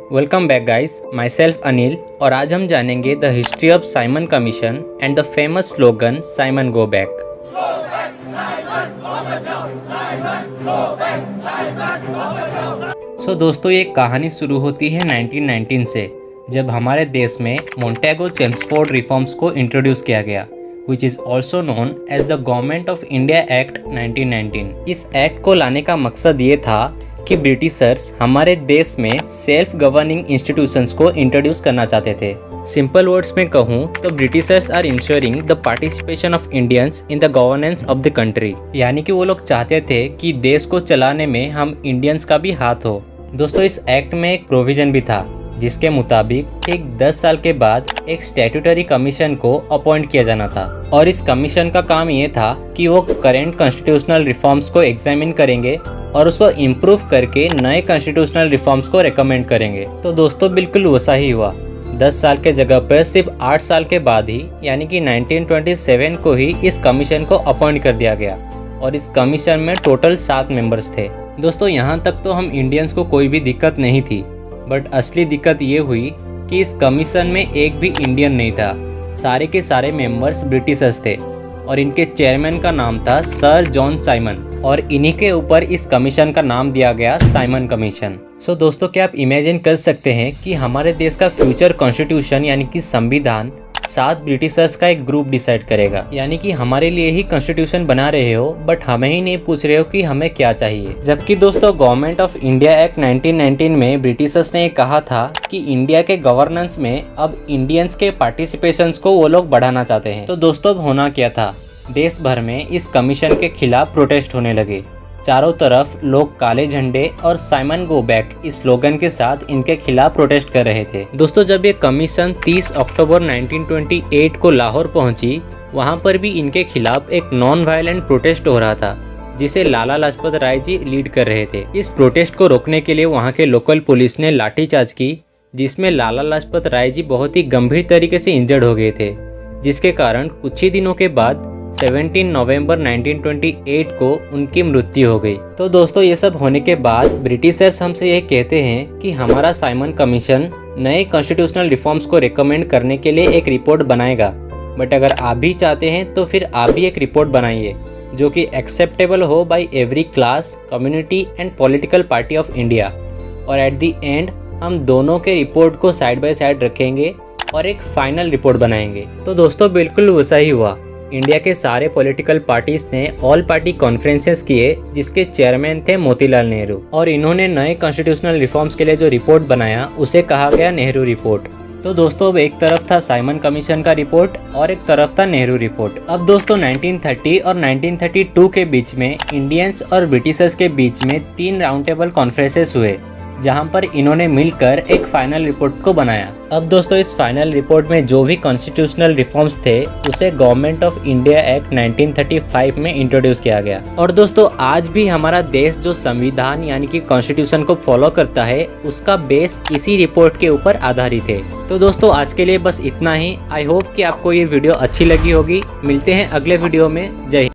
Welcome back guys, my self Anil और आज हम जानेंगे the history of Simon commission and the famous slogan Simon go back. दोस्तों ये कहानी शुरू होती है 1919 से, जब हमारे देश में मोंटेगो चेम्सफोर्ड रिफॉर्म्स को इंट्रोड्यूस किया गया, which is also known as the Government of India Act 1919। इस एक्ट को लाने का मकसद ये था कि ब्रिटिशर्स हमारे देश में सेल्फ गवर्निंग इंस्टीट्यूशंस को इंट्रोड्यूस करना चाहते थे। सिंपल वर्ड्स में कहूँ तो Britishers are ensuring the participation of Indians in the governance of the country, यानी कि वो लोग चाहते थे कि देश को चलाने में हम इंडियंस का भी हाथ हो। दोस्तों इस एक्ट में एक प्रोविजन भी था जिसके मुताबिक एक 10 साल के बाद एक स्टैट्यूटरी कमीशन को अपॉइंट किया जाना था और इस कमीशन का काम ये था कि वो करेंट कॉन्स्टिट्यूशनल रिफॉर्म्स को एग्जामिन करेंगे और उसको इम्प्रूव करके नए कॉन्स्टिट्यूशनल रिफॉर्म्स को रेकमेंड करेंगे। तो दोस्तों बिल्कुल वैसा ही हुआ। 10 साल के जगह पर सिर्फ 8 साल के बाद ही यानी कि 1927 को ही इस कमीशन को अपॉइंट कर दिया गया और इस कमीशन में टोटल 7 मेंबर्स थे। दोस्तों यहाँ तक तो हम इंडियंस को कोई भी दिक्कत नहीं थी, बट असली दिक्कत ये हुई कि इस कमीशन में एक भी इंडियन नहीं था। सारे के सारे मेंबर्स ब्रिटिशर्स थे और इनके चेयरमैन का नाम था सर जॉन साइमन और इन्हीं के ऊपर इस कमीशन का नाम दिया गया साइमन कमीशन। दोस्तों क्या आप इमेजिन कर सकते हैं कि हमारे देश का फ्यूचर कॉन्स्टिट्यूशन यानी कि संविधान 7 ब्रिटिशर्स का एक ग्रुप डिसाइड करेगा, यानी कि हमारे लिए ही कॉन्स्टिट्यूशन बना रहे हो बट हमें ही नहीं पूछ रहे हो कि हमें क्या चाहिए। जबकि दोस्तों गवर्नमेंट ऑफ इंडिया एक्ट 1919 में ब्रिटिशर्स ने कहा था कि इंडिया के गवर्नेंस में अब इंडियंस के पार्टिसिपेशंस को वो लोग बढ़ाना चाहते हैं। तो दोस्तों अब होना क्या था, देश भर में इस कमीशन के खिलाफ प्रोटेस्ट होने लगे। चारों तरफ लोग काले झंडे और साइमन गो बैक इस स्लोगन के साथ इनके खिलाफ प्रोटेस्ट कर रहे थे। दोस्तों जब ये कमीशन 30 अक्टूबर 1928 को लाहौर पहुंची, वहां पर भी इनके खिलाफ एक नॉन वायलेंट प्रोटेस्ट हो रहा था जिसे लाला लाजपत राय जी लीड कर रहे थे। इस प्रोटेस्ट को रोकने के लिए वहां के लोकल पुलिस ने लाठीचार्ज की, जिसमें लाला लाजपत राय जी बहुत ही गंभीर तरीके से इंजर्ड हो गए थे, जिसके कारण कुछ ही दिनों के बाद 17 नवंबर 1928 को उनकी मृत्यु हो गई। तो दोस्तों ये सब होने के बाद ब्रिटिशर्स हमसे ये कहते हैं कि हमारा साइमन कमीशन नए कॉन्स्टिट्यूशनल रिफॉर्म्स को रिकमेंड करने के लिए एक रिपोर्ट बनाएगा, बट अगर आप भी चाहते हैं तो फिर आप भी एक रिपोर्ट बनाइए जो कि एक्सेप्टेबल हो by every class, community and political party of India. और एट दी एंड हम दोनों के रिपोर्ट को साइड बाय साइड रखेंगे और एक फाइनल रिपोर्ट बनाएंगे। तो दोस्तों बिल्कुल वैसा ही हुआ। इंडिया के सारे पॉलिटिकल पार्टीज ने ऑल पार्टी कॉन्फ्रेंसेस किए जिसके चेयरमैन थे मोतीलाल नेहरू, और इन्होंने नए कॉन्स्टिट्यूशनल रिफॉर्म्स के लिए जो रिपोर्ट बनाया उसे कहा गया नेहरू रिपोर्ट। तो दोस्तों अब एक तरफ था साइमन कमीशन का रिपोर्ट और एक तरफ था नेहरू रिपोर्ट। अब दोस्तों 1930 और 1932 के बीच में इंडियंस और ब्रिटिशर्स के बीच में 3 राउंड टेबल कॉन्फ्रेंसेस हुए जहां पर इन्होंने मिलकर एक फाइनल रिपोर्ट को बनाया। अब दोस्तों इस फाइनल रिपोर्ट में जो भी कॉन्स्टिट्यूशनल रिफॉर्म्स थे उसे गवर्नमेंट ऑफ इंडिया एक्ट 1935 में इंट्रोड्यूस किया गया। और दोस्तों आज भी हमारा देश जो संविधान यानी कि कॉन्स्टिट्यूशन को फॉलो करता है उसका बेस इसी रिपोर्ट के ऊपर आधारित है। तो दोस्तों आज के लिए बस इतना ही। आई होप कि आपको ये वीडियो अच्छी लगी होगी। मिलते हैं अगले वीडियो में। जय हिंद।